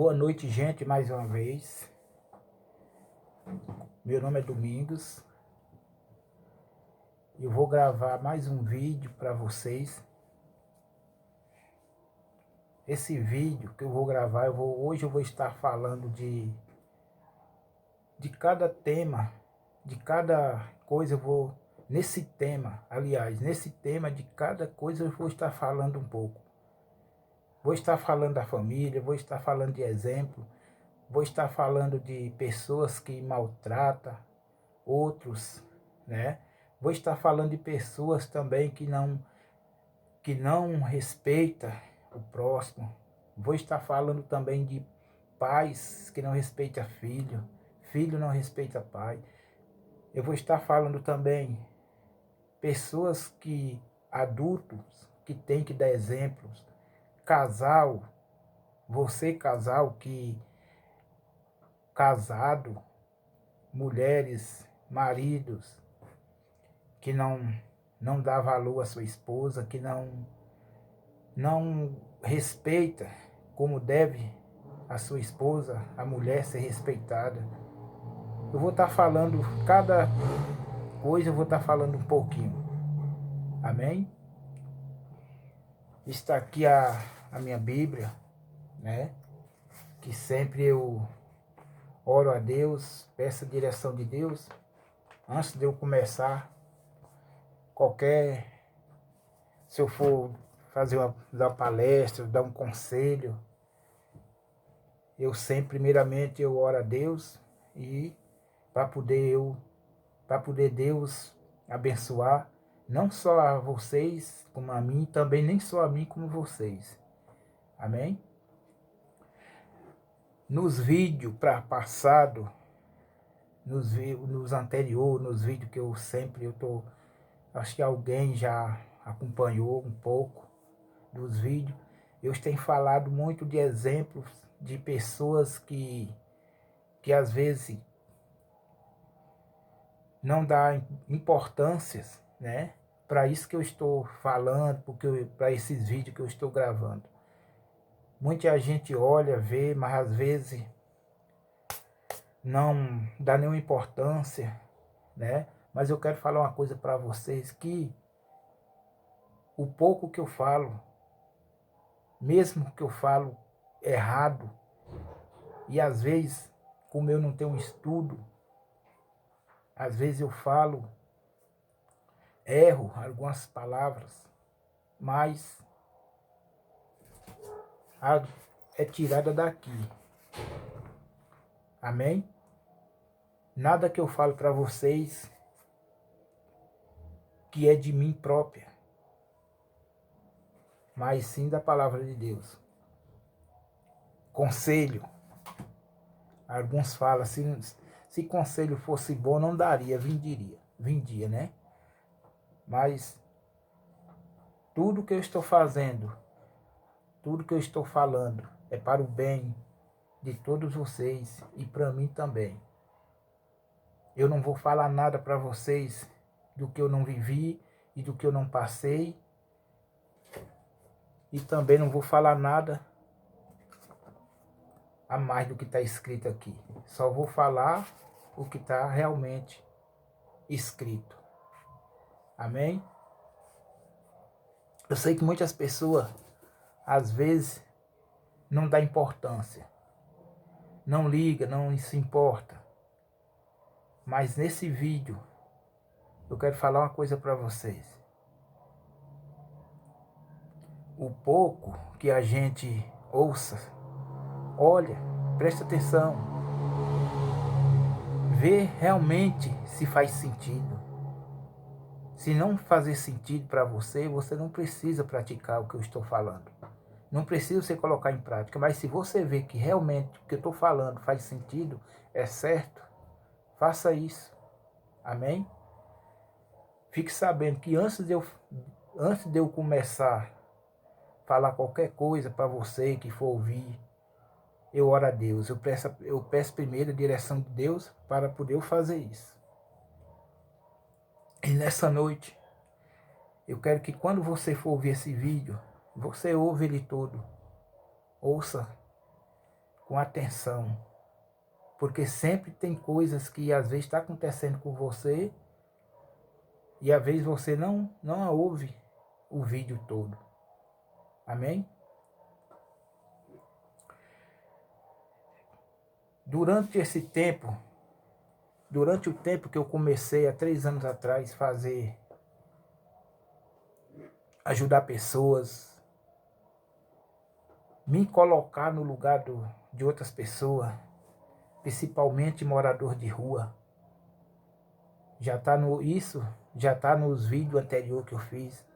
Boa noite, gente, mais uma vez. Meu nome é Domingos. Eu vou gravar mais um vídeo para vocês. Esse vídeo que eu vou gravar, hoje eu vou estar falando de cada tema, de cada coisa nesse tema de cada coisa eu vou estar falando um pouco. Vou estar falando da família, vou estar falando de exemplo, vou estar falando de pessoas que maltratam outros, né? Vou estar falando de pessoas também que não respeita o próximo. Vou estar falando também de pais que não respeitam filho, filho não respeita pai. Eu vou estar falando também pessoas adultos que têm que dar exemplos. Casal, você casal casado, mulheres, maridos que não dá valor à sua esposa, que não respeita como deve a sua esposa, a mulher ser respeitada. Eu vou estar falando cada coisa, eu vou estar falando um pouquinho. Amém? Está aqui a minha Bíblia, né? Que sempre eu oro a Deus, peço a direção de Deus antes de eu começar se eu for dar uma palestra, dar um conselho, eu sempre, primeiramente, eu oro a Deus e para poder Deus abençoar não só a vocês como a mim, também nem só a mim como vocês. Amém? Nos vídeos passados, nos anteriores, nos vídeos que acho que alguém já acompanhou um pouco dos vídeos, eu tenho falado muito de exemplos de pessoas que às vezes não dá importância, né, para isso que eu estou falando, para esses vídeos que eu estou gravando. Muita gente olha, vê, mas às vezes não dá nenhuma importância, né? Mas eu quero falar uma coisa para vocês, que o pouco que eu falo, mesmo que eu falo errado, e às vezes, como eu não tenho estudo, às vezes eu erro algumas palavras, mas é tirada daqui. Amém? Nada que eu falo para vocês que é de mim própria, mas sim da palavra de Deus. Conselho. Alguns falam assim, se conselho fosse bom não daria, vendia, né? Mas tudo que eu estou fazendo, tudo que eu estou falando é para o bem de todos vocês e para mim também. Eu não vou falar nada para vocês do que eu não vivi e do que eu não passei. E também não vou falar nada a mais do que está escrito aqui. Só vou falar o que está realmente escrito. Amém? Eu sei que muitas pessoas, às vezes, não dá importância. Não liga, não se importa. Mas nesse vídeo, eu quero falar uma coisa para vocês. O pouco que a gente ouça, olha, presta atenção. Vê realmente se faz sentido. Se não fazer sentido para você, você não precisa praticar o que eu estou falando. Não precisa você colocar em prática. Mas se você vê que realmente o que eu estou falando faz sentido, é certo, faça isso. Amém? Fique sabendo que antes de eu começar a falar qualquer coisa para você que for ouvir, eu oro a Deus. Eu peço primeiro a direção de Deus para poder eu fazer isso. E nessa noite, eu quero que quando você for ouvir esse vídeo, você ouve ele todo. Ouça com atenção, porque sempre tem coisas que às vezes está acontecendo com você e às vezes você não ouve o vídeo todo. Amém? Durante o tempo que eu comecei há 3 anos atrás ajudar pessoas, me colocar no lugar de outras pessoas, principalmente morador de rua, isso já está nos vídeos anteriores que eu fiz.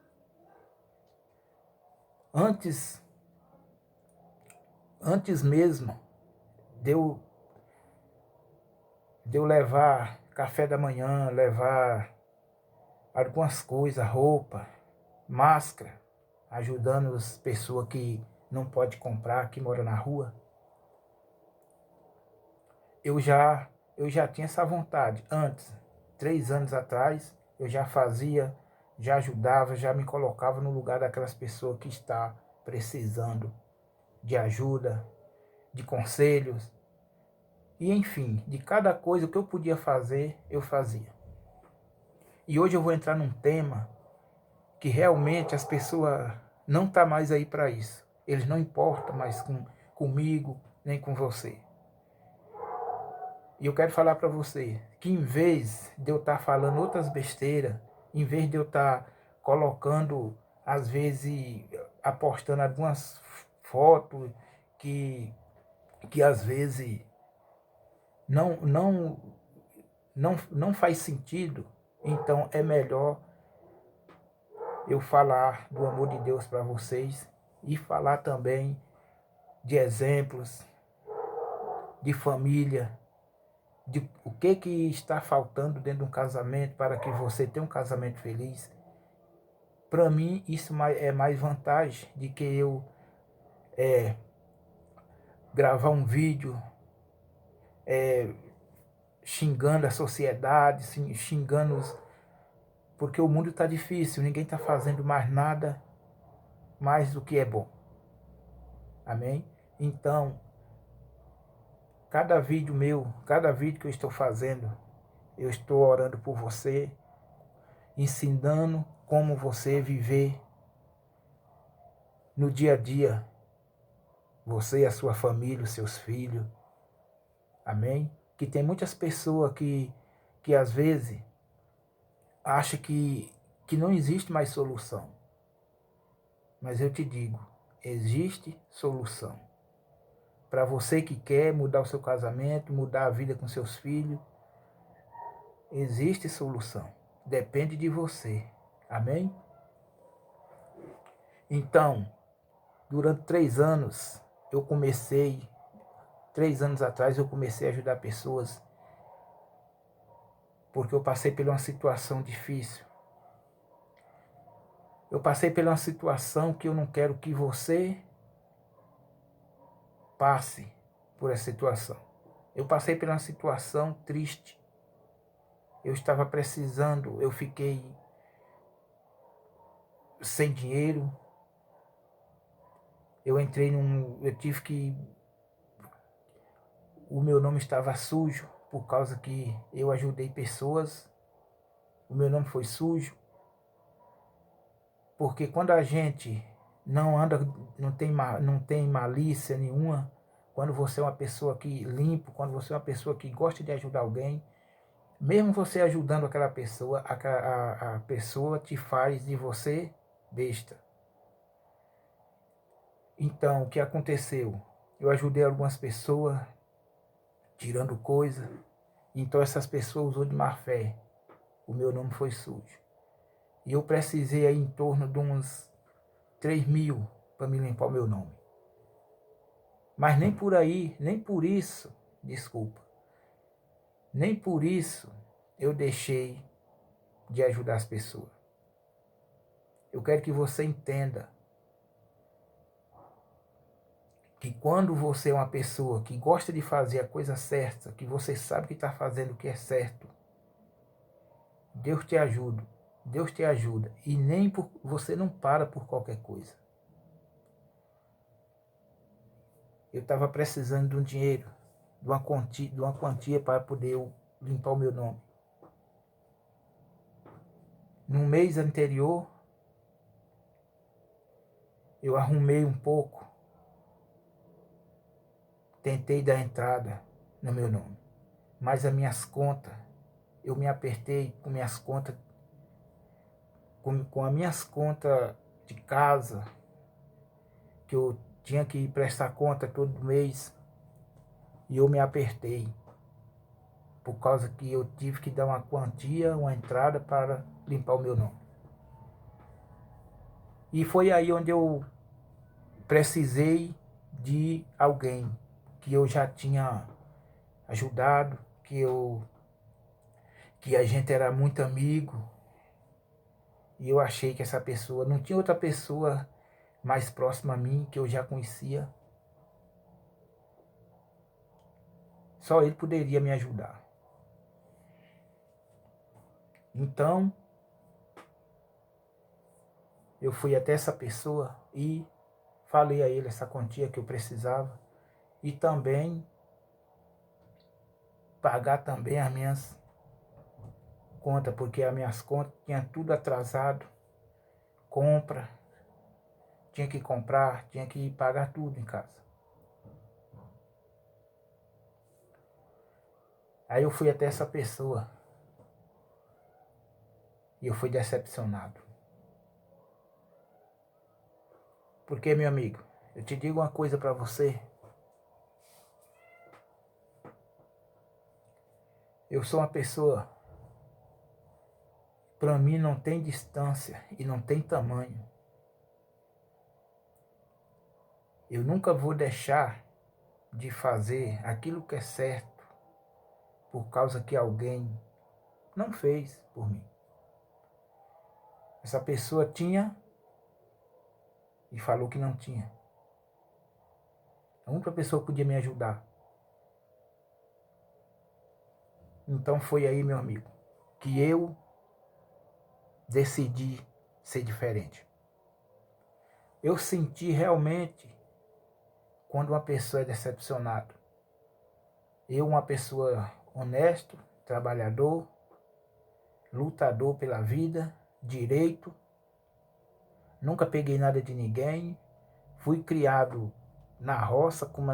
Antes mesmo de eu levar café da manhã, levar algumas coisas, roupa, máscara, ajudando as pessoas que não podem comprar, que moram na rua, eu já tinha essa vontade. Antes, 3 anos atrás, eu já fazia, já ajudava, já me colocava no lugar daquelas pessoas que estão precisando de ajuda, de conselhos, e enfim, de cada coisa que eu podia fazer, eu fazia. E hoje eu vou entrar num tema que realmente as pessoas não estão mais aí para isso. Eles não importam mais comigo, nem com você. E eu quero falar para você que em vez de eu estar falando outras besteiras, em vez de eu estar colocando, às vezes, apostando algumas fotos que às vezes não faz sentido, então é melhor eu falar do amor de Deus para vocês e falar também de exemplos, de família, de o que está faltando dentro de um casamento para que você tenha um casamento feliz. Para mim, isso é mais vantagem de que eu gravar um vídeo xingando a sociedade, xingando porque o mundo está difícil, ninguém está fazendo mais nada mais do que é bom. Amém? Então, cada vídeo que eu estou fazendo, eu estou orando por você, ensinando como você viver no dia a dia, você e a sua família, os seus filhos. Amém? Que tem muitas pessoas que às vezes acham que não existe mais solução. Mas eu te digo, existe solução. Para você que quer mudar o seu casamento, mudar a vida com seus filhos, existe solução. Depende de você. Amém? Então, durante 3 anos, 3 anos atrás eu comecei a ajudar pessoas porque eu passei por uma situação difícil. Eu passei por uma situação que eu não quero que você passe por essa situação. Eu passei por uma situação triste. Eu estava precisando, eu fiquei sem dinheiro. Eu tive que... O meu nome estava sujo por causa que eu ajudei pessoas. O meu nome foi sujo. Porque quando a gente não anda, não tem malícia nenhuma, quando você é uma pessoa que limpa, quando você é uma pessoa que gosta de ajudar alguém, mesmo você ajudando aquela pessoa, a pessoa te faz de você besta. Então, o que aconteceu? Eu ajudei algumas pessoas, tirando coisa, então essas pessoas usou de má fé. O meu nome foi sujo. E eu precisei aí em torno de uns 3.000 para me limpar o meu nome. Mas nem por aí, nem por isso, desculpa, nem por isso eu deixei de ajudar as pessoas. Eu quero que você entenda que quando você é uma pessoa que gosta de fazer a coisa certa, que você sabe que está fazendo o que é certo, Deus te ajuda. Deus te ajuda. E você não para por qualquer coisa. eu estava precisando de um dinheiro, de uma quantia para poder eu limpar o meu nome. No mês anterior, eu arrumei um pouco, tentei dar entrada no meu nome, mas as minhas contas, eu me apertei com minhas contas, com as minhas contas de casa, que eu tinha que prestar conta todo mês, e eu me apertei, por causa que eu tive que dar uma quantia, uma entrada para limpar o meu nome. E foi aí onde eu precisei de alguém que eu já tinha ajudado, que a gente era muito amigo, e eu achei que essa pessoa, não tinha outra pessoa mais próxima a mim, que eu já conhecia. Só ele poderia me ajudar. Então, eu fui até essa pessoa e falei a ele essa quantia que eu precisava, e também pagar também as minhas contas, porque as minhas contas tinham tudo atrasado, compra, tinha que comprar, tinha que pagar tudo em casa. Aí eu fui até essa pessoa e eu fui decepcionado. Porque, meu amigo, eu te digo uma coisa para você. Eu sou uma pessoa, para mim não tem distância e não tem tamanho. Eu nunca vou deixar de fazer aquilo que é certo por causa que alguém não fez por mim. Essa pessoa tinha e falou que não tinha. A única pessoa que podia me ajudar. Então foi aí, meu amigo, que eu decidi ser diferente. Eu senti realmente quando uma pessoa é decepcionada. Eu, uma pessoa honesto, trabalhador, lutador pela vida, direito, nunca peguei nada de ninguém, fui criado na roça, como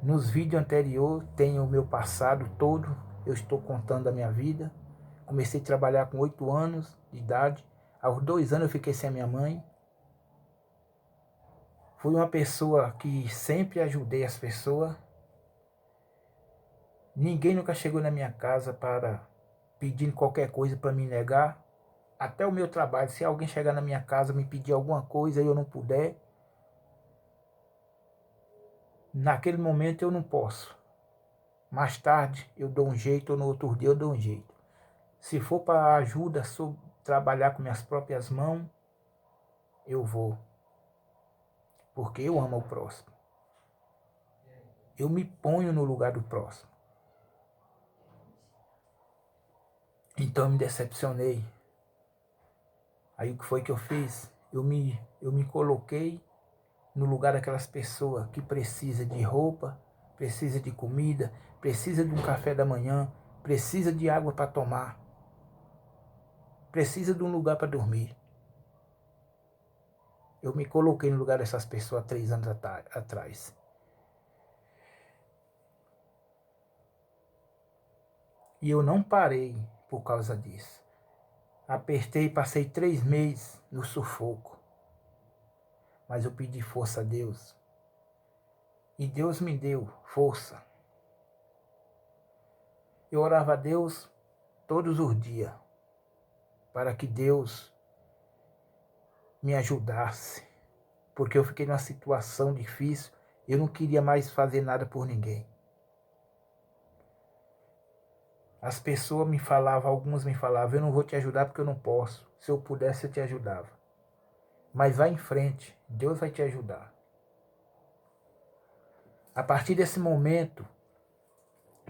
nos vídeos anteriores tem o meu passado todo, eu estou contando a minha vida. Comecei a trabalhar com 8 anos de idade, aos 2 anos eu fiquei sem a minha mãe. Fui uma pessoa que sempre ajudei as pessoas. Ninguém nunca chegou na minha casa para pedindo qualquer coisa para me negar. Até o meu trabalho, se alguém chegar na minha casa me pedir alguma coisa e eu não puder, naquele momento eu não posso. Mais tarde eu dou um jeito, ou no outro dia eu dou um jeito. Se for para ajuda, trabalhar com minhas próprias mãos, eu vou. Porque eu amo o próximo. Eu me ponho no lugar do próximo. Então eu me decepcionei. Aí o que foi que eu fiz? Eu me coloquei no lugar daquelas pessoas que precisam de roupa, precisa de comida, precisa de um café da manhã, precisa de água para tomar, precisa de um lugar para dormir. Eu me coloquei no lugar dessas pessoas há 3 anos atrás. E eu não parei por causa disso. Apertei, passei 3 meses no sufoco. Mas eu pedi força a Deus. E Deus me deu força. Eu orava a Deus todos os dias, para que Deus me ajudasse. Porque eu fiquei numa situação difícil, eu não queria mais fazer nada por ninguém. As pessoas me falavam, alguns me falavam, eu não vou te ajudar porque eu não posso. Se eu pudesse, eu te ajudava. Mas vai em frente, Deus vai te ajudar. A partir desse momento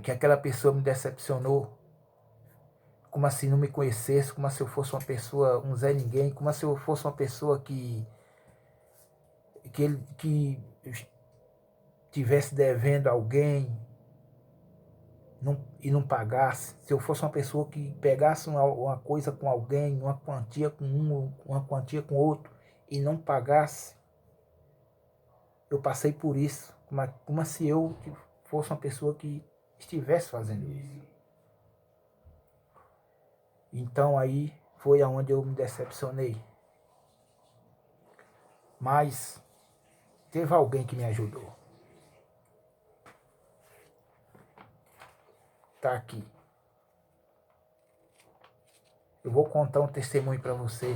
que aquela pessoa me decepcionou, como assim não me conhecesse, como se eu fosse uma pessoa, um Zé Ninguém, como se eu fosse uma pessoa que tivesse devendo alguém e não pagasse, se eu fosse uma pessoa que pegasse uma coisa com alguém, uma quantia com um, uma quantia com outro, e não pagasse, eu passei por isso, como se eu fosse uma pessoa que estivesse fazendo isso. Então aí foi aonde eu me decepcionei. Mas teve alguém que me ajudou. Tá aqui. Eu vou contar um testemunho para você.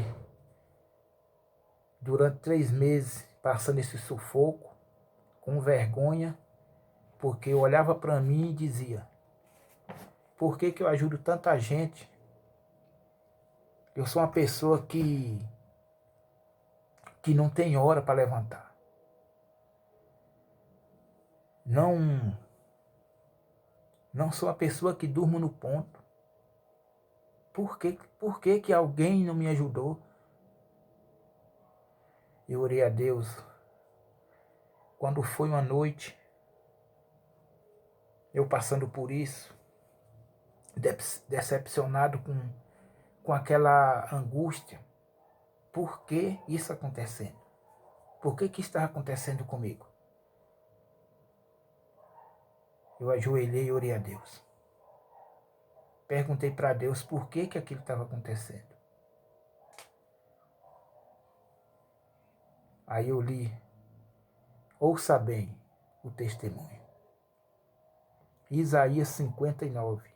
Durante 3 meses, passando esse sufoco, com vergonha, porque eu olhava para mim e dizia: por que eu ajudo tanta gente? Eu sou uma pessoa que não tem hora para levantar. Não sou uma pessoa que durmo no ponto. Por que alguém não me ajudou? Eu orei a Deus. Quando foi uma noite, eu passando por isso, decepcionado com aquela angústia. Por que isso acontecendo? Por que está acontecendo comigo? Eu ajoelhei e orei a Deus. Perguntei para Deus por que aquilo estava acontecendo. Aí eu li, ouça bem o testemunho. Isaías 59.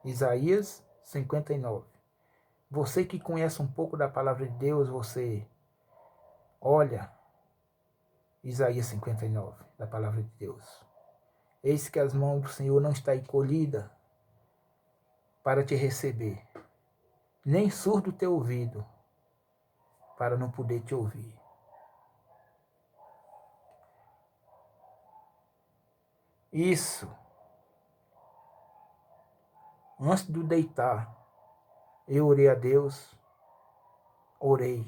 Isaías 59. Você que conhece um pouco da palavra de Deus, você olha Isaías 59, da palavra de Deus. Eis que as mãos do Senhor não estão encolhidas para te receber, nem surdo o teu ouvido para não poder te ouvir. Isso, antes de deitar, eu orei a Deus, orei.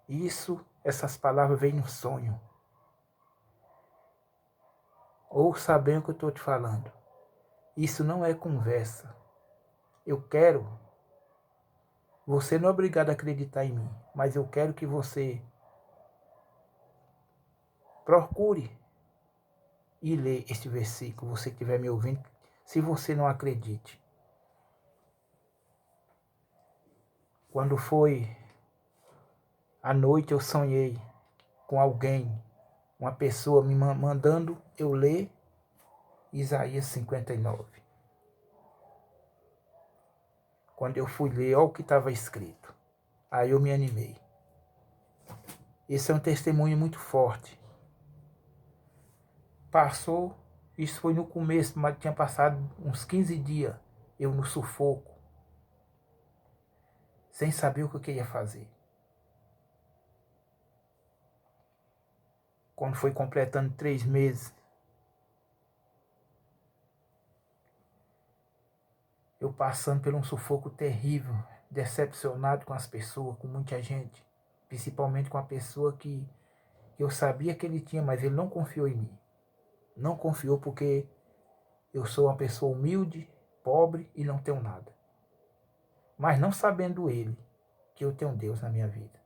Isso, essas palavras vêm no sonho. Ouça bem o que eu estou te falando. Isso não é conversa. Eu quero, você não é obrigado a acreditar em mim, mas eu quero que você procure e ler este versículo, você que estiver me ouvindo, se você não acredite. Quando foi à noite, eu sonhei com alguém, uma pessoa me mandando eu ler Isaías 59. Quando eu fui ler, olha o que estava escrito. Aí eu me animei. Esse é um testemunho muito forte. Passou, isso foi no começo, mas tinha passado uns 15 dias, eu no sufoco, sem saber o que eu ia fazer. Quando foi completando 3 meses, eu passando por um sufoco terrível, decepcionado com as pessoas, com muita gente, principalmente com a pessoa que eu sabia que ele tinha, mas ele não confiou em mim. Não confiou porque eu sou uma pessoa humilde, pobre e não tenho nada. Mas não sabendo ele que eu tenho Deus na minha vida.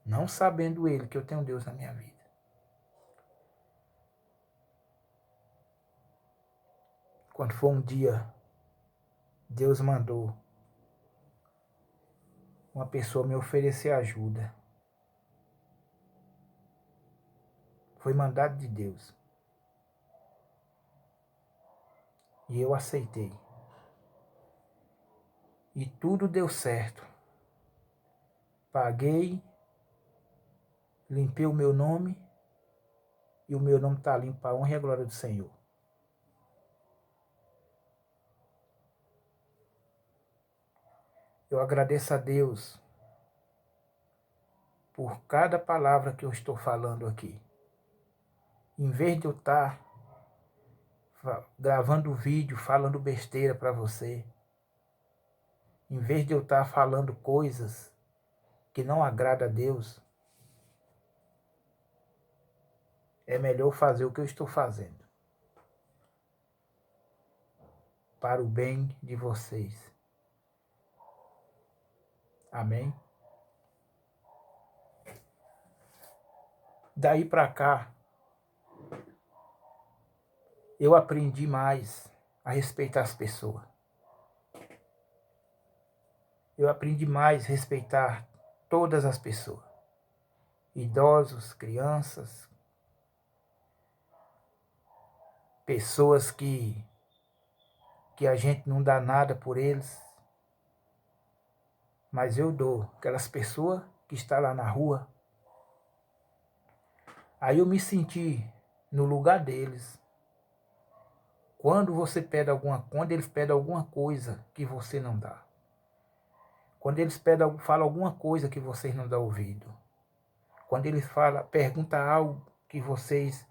Não sabendo ele que eu tenho Deus na minha vida. Quando foi um dia, Deus mandou uma pessoa me oferecer ajuda. Foi mandado de Deus. E eu aceitei. E tudo deu certo. Paguei, limpei o meu nome, e o meu nome está limpo para a honra e a glória do Senhor. Eu agradeço a Deus por cada palavra que eu estou falando aqui. Em vez de eu estar gravando vídeo, falando besteira para você, em vez de eu estar falando coisas que não agrada a Deus, é melhor fazer o que eu estou fazendo, para o bem de vocês. Amém? Daí para cá, eu aprendi mais a respeitar as pessoas. Eu aprendi mais a respeitar todas as pessoas. Idosos, crianças, pessoas que a gente não dá nada por eles, mas eu dou. Aquelas pessoas que estão lá na rua. Aí eu me senti no lugar deles. Quando eles pedem alguma coisa que você não dá. Quando eles falam alguma coisa que vocês não dão ouvido. Quando eles perguntam algo que vocês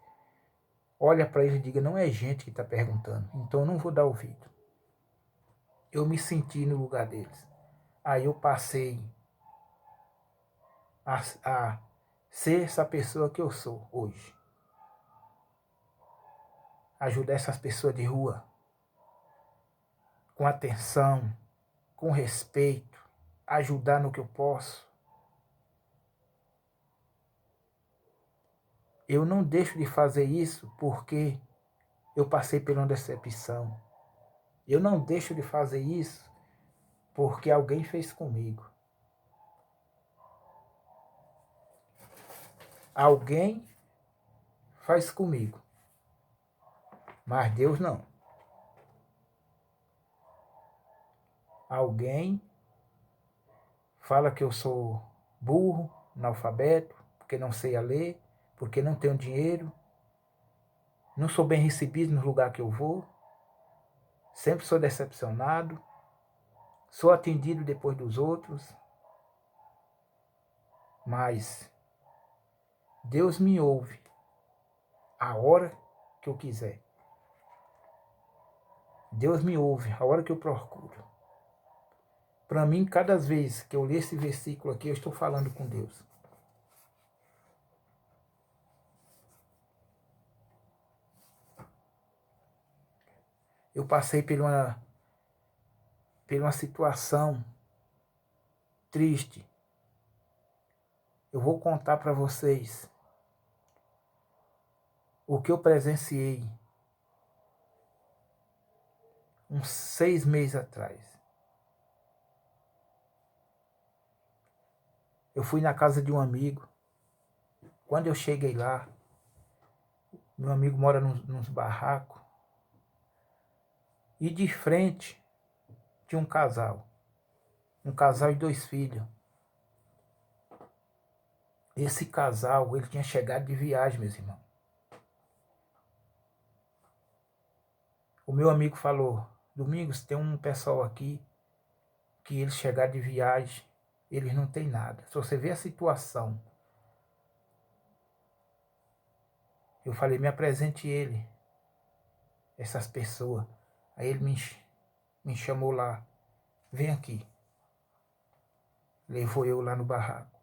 olham para eles e digam, não é gente que está perguntando, então eu não vou dar ouvido. Eu me senti no lugar deles. Aí eu passei a ser essa pessoa que eu sou hoje. Ajudar essas pessoas de rua com atenção, com respeito, ajudar no que eu posso. Eu não deixo de fazer isso porque eu passei por uma decepção. Eu não deixo de fazer isso porque alguém fez comigo. Alguém faz comigo, mas Deus não. Alguém fala que eu sou burro, analfabeto, porque não sei a ler, porque não tenho dinheiro, não sou bem recebido no lugar que eu vou, sempre sou decepcionado, sou atendido depois dos outros, mas Deus me ouve a hora que eu quiser. Deus me ouve a hora que eu procuro. Para mim, cada vez que eu ler esse versículo aqui, eu estou falando com Deus. Eu passei por uma situação triste. Eu vou contar para vocês o que eu presenciei uns 6 meses atrás. Eu fui na casa de um amigo. Quando eu cheguei lá, meu amigo mora nos barracos, e de frente tinha um casal e 2 filhos. Esse casal, ele tinha chegado de viagem, meus irmãos. O meu amigo falou, Domingos, tem um pessoal aqui que eles chegaram de viagem, eles não têm nada. Se você vê a situação, eu falei, me apresente ele, essas pessoas. Aí ele me chamou lá, vem aqui. Levou eu lá no barraco.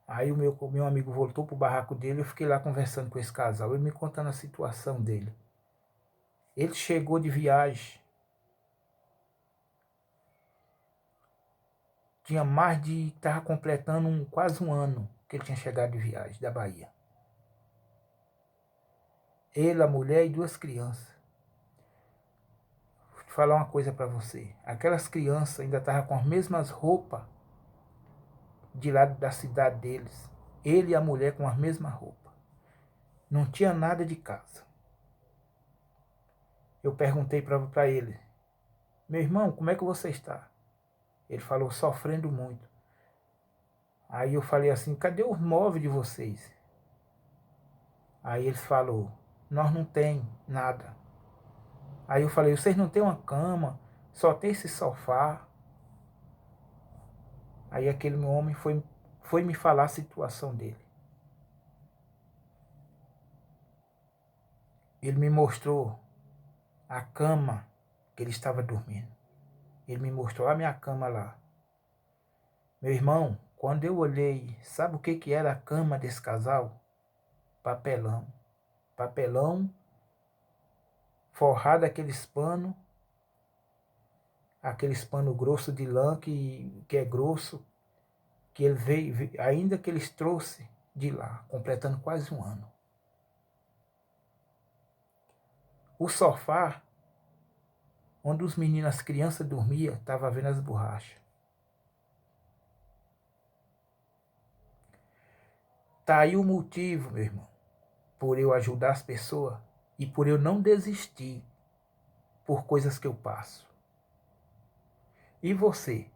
Aí o meu amigo voltou pro barraco dele, eu fiquei lá conversando com esse casal, ele me contando a situação dele. Ele chegou de viagem, estava completando quase um ano que ele tinha chegado de viagem da Bahia. Ele, a mulher e 2 crianças. Vou te falar uma coisa para você. Aquelas crianças ainda estavam com as mesmas roupas de lá da cidade deles. Ele e a mulher com as mesmas roupas. Não tinha nada de casa. Eu perguntei para ele, meu irmão, como é que você está? Ele falou, sofrendo muito. Aí eu falei assim, cadê os móveis de vocês? Aí ele falou, nós não tem nada. Aí eu falei, vocês não têm uma cama, só tem esse sofá. Aí aquele meu homem foi me falar a situação dele. Ele me mostrou a cama que ele estava dormindo. Ele me mostrou a minha cama lá. Meu irmão, Quando eu olhei, sabe o que que era a cama desse casal? Papelão. Papelão, forrado aqueles pano grosso de lã que é grosso, que ele ainda que eles trouxe de lá, completando quase um ano. O sofá, onde os meninos, as crianças dormiam, estava vendo as borrachas. Tá aí o motivo, meu irmão, por eu ajudar as pessoas e por eu não desistir por coisas que eu passo. E você?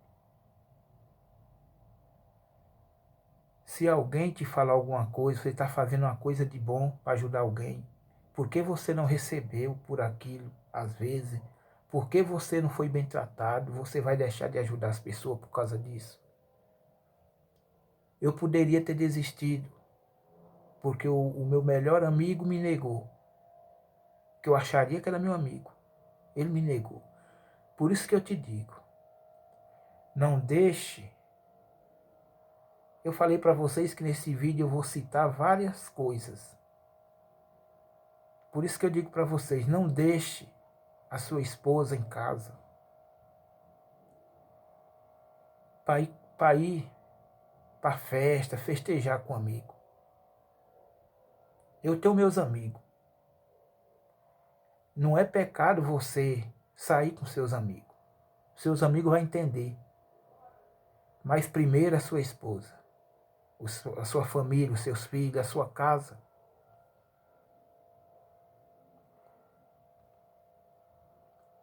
Se alguém te falar alguma coisa, você está fazendo uma coisa de bom para ajudar alguém, por que você não recebeu por aquilo, às vezes? Por que você não foi bem tratado? Você vai deixar de ajudar as pessoas por causa disso? Eu poderia ter desistido, porque o meu melhor amigo me negou, que eu acharia que era meu amigo. Ele me negou. Por isso que eu te digo, não deixe. Eu falei para vocês que nesse vídeo eu vou citar várias coisas. Por isso que eu digo para vocês, não deixe a sua esposa em casa para ir para festa, festejar com um amigo. Eu tenho meus amigos. Não é pecado você sair com seus amigos. Seus amigos vão entender. Mas primeiro a sua esposa, a sua família, os seus filhos, a sua casa.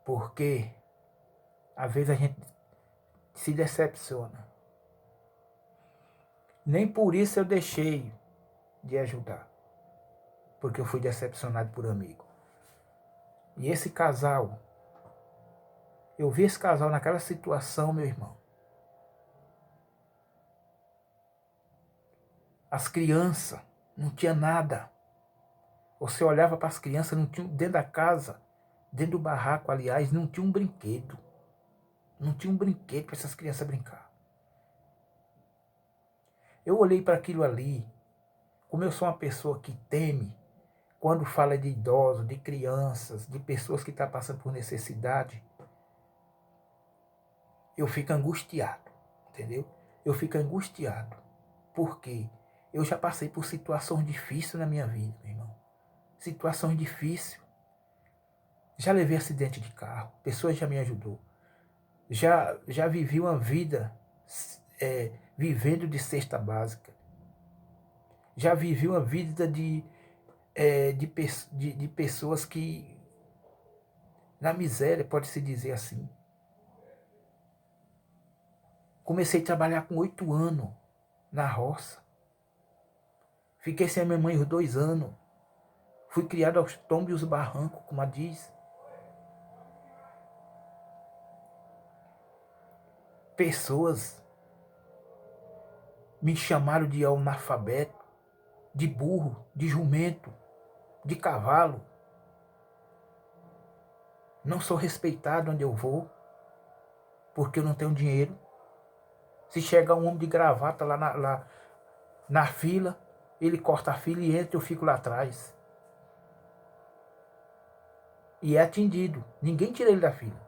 Porque às vezes a gente se decepciona. Nem por isso eu deixei de ajudar. Porque eu fui decepcionado por amigo. E esse casal, eu vi esse casal naquela situação, meu irmão. As crianças, não tinha nada. Você olhava para as crianças, não tinha, dentro da casa, dentro do barraco, aliás, não tinha um brinquedo. Não tinha um brinquedo para essas crianças brincar. Eu olhei para aquilo ali, como eu sou uma pessoa que teme, quando fala de idosos, de crianças, de pessoas que estão passando por necessidade, eu fico angustiado, entendeu? Eu fico angustiado, porque eu já passei por situações difíceis na minha vida, meu irmão. Situações difíceis. Já levei acidente de carro, pessoas já me ajudou. Já vivi uma vida vivendo de cesta básica. Já vivi uma vida de pessoas que, na miséria, pode-se dizer assim. Comecei a trabalhar com 8 anos na roça. Fiquei sem a minha mãe os 2 anos. Fui criado aos tombos e os barrancos, como a diz. Pessoas me chamaram de analfabeto, de burro, de jumento, de cavalo. Não sou respeitado onde eu vou, porque eu não tenho dinheiro. Se chegar um homem de gravata lá na fila, ele corta a fila e entra, eu fico lá atrás. E é atendido. Ninguém tira ele da fila.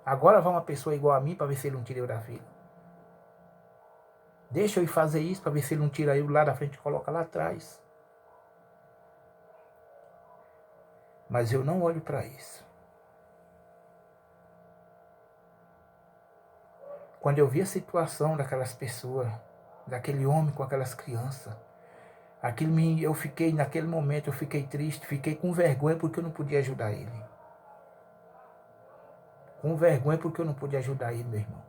Agora vai uma pessoa igual a mim para ver se ele não tira eu da fila. Deixa eu ir fazer isso para ver se ele não tira eu lá da frente e coloca lá atrás. Mas eu não olho para isso. Quando eu vi a situação daquelas pessoas, daquele homem com aquelas crianças, eu fiquei, naquele momento, eu fiquei triste, fiquei com vergonha porque eu não podia ajudar ele. Com vergonha porque eu não pude ajudar ele, meu irmão.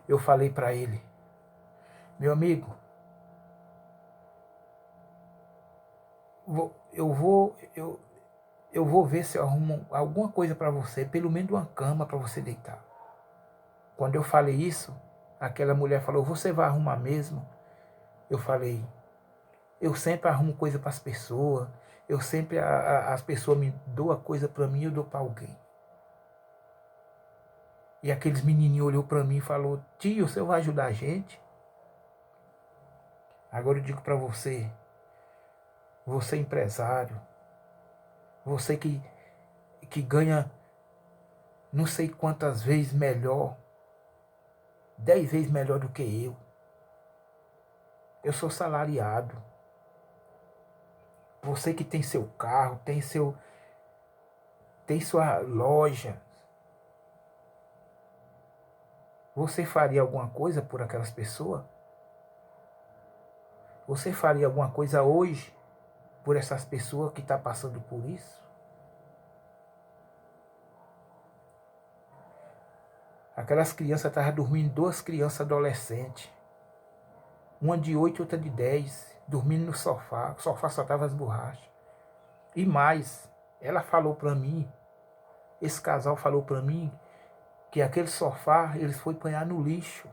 Eu falei para ele, meu amigo, eu vou ver se eu arrumo alguma coisa para você, pelo menos uma cama para você deitar. Quando eu falei isso, aquela mulher falou, você vai arrumar mesmo? Eu falei, eu sempre arrumo coisa para as pessoas, eu sempre, as pessoas me doam coisa para mim, eu dou para alguém. E aqueles menininhos olhou para mim e falou: tio, você vai ajudar a gente? Agora eu digo para você, você empresário, você que ganha não sei quantas vezes melhor, 10 vezes melhor do que eu. Eu sou salariado. Você que tem seu carro, tem sua loja. Você faria alguma coisa por aquelas pessoas? Você faria alguma coisa hoje por essas pessoas que estão passando por isso? Aquelas crianças estavam dormindo, 2 crianças adolescentes. Uma de 8 e outra de 10, dormindo no sofá. O sofá só tava as borrachas. E mais, ela falou para mim, esse casal falou para mim, que aquele sofá eles foi apanhar no lixo.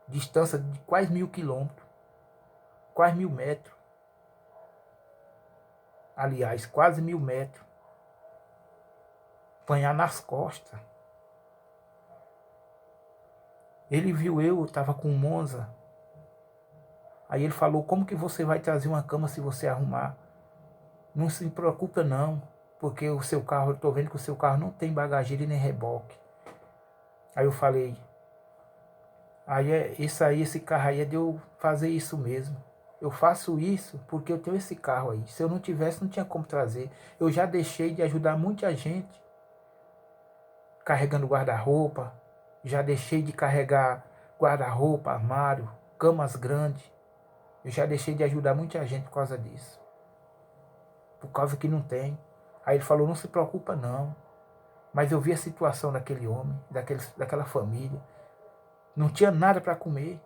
Distância de quase 1.000 quilômetros. Quase 1.000 metros. Aliás, quase 1.000 metros. Apanhar nas costas. Ele viu eu estava com um Monza. Aí ele falou: como que você vai trazer uma cama se você arrumar? Não se preocupa não, porque o seu carro, eu estou vendo que o seu carro não tem bagageiro e nem reboque. Aí eu falei: esse carro aí é de eu fazer isso mesmo. Eu faço isso porque eu tenho esse carro aí. Se eu não tivesse, não tinha como trazer. Eu já deixei de ajudar muita gente carregando guarda-roupa. Já deixei de carregar guarda-roupa, armário, camas grandes. Eu já deixei de ajudar muita gente por causa disso. Por causa que não tem. Aí ele falou: não se preocupa não. Mas eu vi a situação daquele homem, daquela família. Não tinha nada para comer.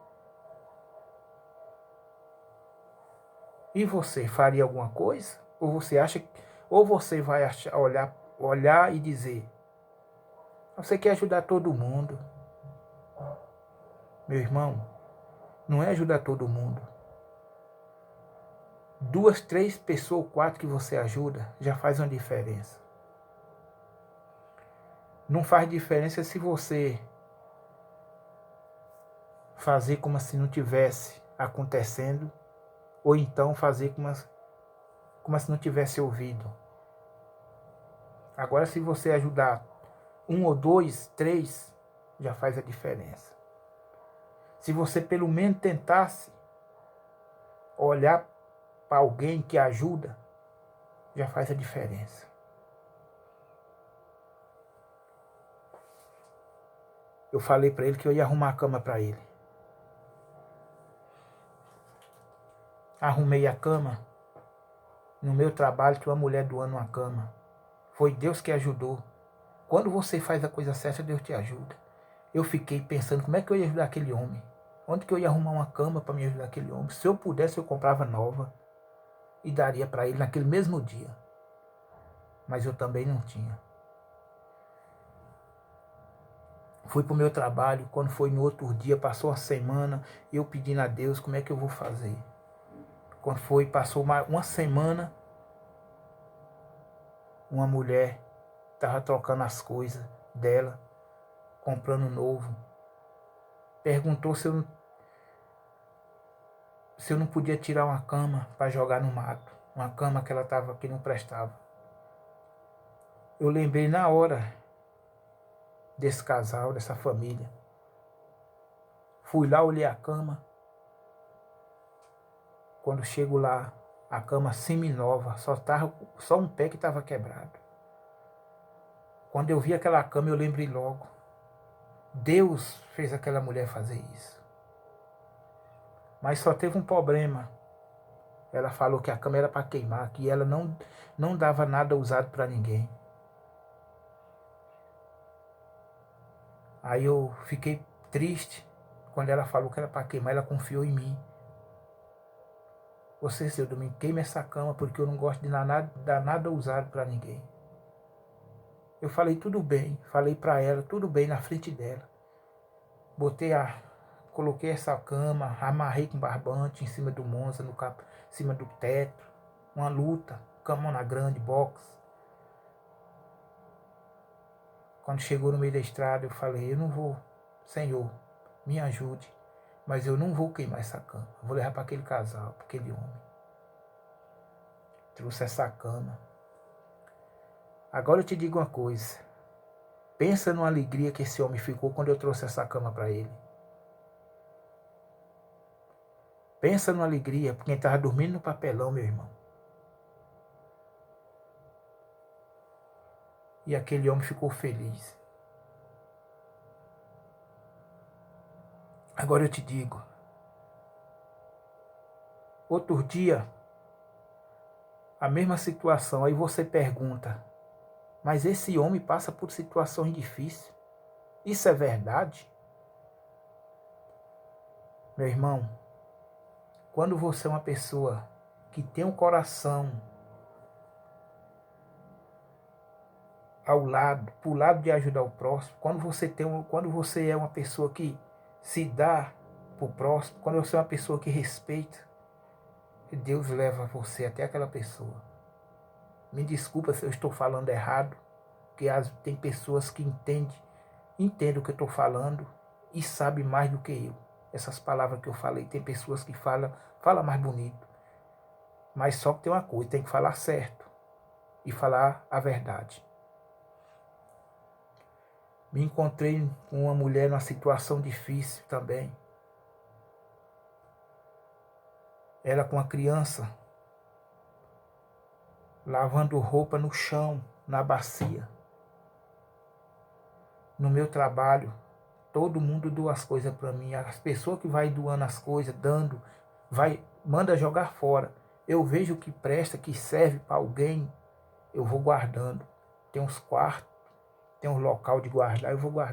E você faria alguma coisa? Ou você acha, ou você vai olhar e dizer: você quer ajudar todo mundo? Meu irmão, não é ajudar todo mundo. 2, 3 pessoas, 4 que você ajuda já faz uma diferença. Não faz diferença se você fazer como se não tivesse acontecendo, ou então fazer como se não tivesse ouvido. Agora, se você ajudar 1 ou 2, 3, já faz a diferença. Se você pelo menos tentasse olhar para alguém que ajuda, já faz a diferença. Eu falei para ele que eu ia arrumar a cama para ele. Arrumei a cama. No meu trabalho tinha uma mulher doando uma cama. Foi Deus que ajudou. Quando você faz a coisa certa, Deus te ajuda. Eu fiquei pensando como é que eu ia ajudar aquele homem. Onde que eu ia arrumar uma cama para me ajudar aquele homem? Se eu pudesse, eu comprava nova e daria para ele naquele mesmo dia. Mas eu também não tinha. Fui para o meu trabalho, quando foi no outro dia, passou uma semana, eu pedindo a Deus como é que eu vou fazer. Quando foi, passou uma semana, uma mulher estava trocando as coisas dela, comprando novo. Perguntou se eu não podia tirar uma cama para jogar no mato. Uma cama que ela estava que não prestava. Eu lembrei na hora desse casal, dessa família. Fui lá, olhei a cama. Quando chego lá, a cama semi-nova, só um pé que estava quebrado. Quando eu vi aquela cama, eu lembrei logo. Deus fez aquela mulher fazer isso. Mas só teve um problema. Ela falou que a cama era para queimar, que ela não dava nada usado para ninguém. Aí eu fiquei triste quando ela falou que era para queimar, ela confiou em mim. Você, seu Domingo, queima essa cama porque eu não gosto de dar nada usado para ninguém. Eu falei tudo bem, falei para ela tudo bem na frente dela. Coloquei essa cama, amarrei com barbante em cima do Monza, em cima do teto, uma luta, camona grande, box. Quando chegou no meio da estrada, eu falei, eu não vou, Senhor, me ajude, mas eu não vou queimar essa cama. Eu vou levar para aquele casal, para aquele homem. Trouxe essa cama. Agora eu te digo uma coisa. Pensa numa alegria que esse homem ficou quando eu trouxe essa cama para ele. Pensa numa alegria, porque ele estava dormindo no papelão, meu irmão. E aquele homem ficou feliz. Agora eu te digo. Outro dia, a mesma situação, aí você pergunta, mas esse homem passa por situações difíceis. Isso é verdade? Meu irmão, quando você é uma pessoa que tem um coração ao lado, pro lado de ajudar o próximo, quando você é uma pessoa que se dá pro próximo, quando você é uma pessoa que respeita, Deus leva você até aquela pessoa. Me desculpa se eu estou falando errado, porque tem pessoas que entendem o que eu estou falando e sabem mais do que eu. Essas palavras que eu falei, tem pessoas que falam mais bonito. Mas só que tem uma coisa, tem que falar certo e falar a verdade. Me encontrei com uma mulher numa situação difícil também. Ela com a criança, lavando roupa no chão, na bacia. No meu trabalho, todo mundo doa as coisas para mim. As pessoas que vai doando as coisas, manda jogar fora. Eu vejo que presta, que serve para alguém, eu vou guardando. Tem uns quartos, tem um local de guardar, eu vou guardar.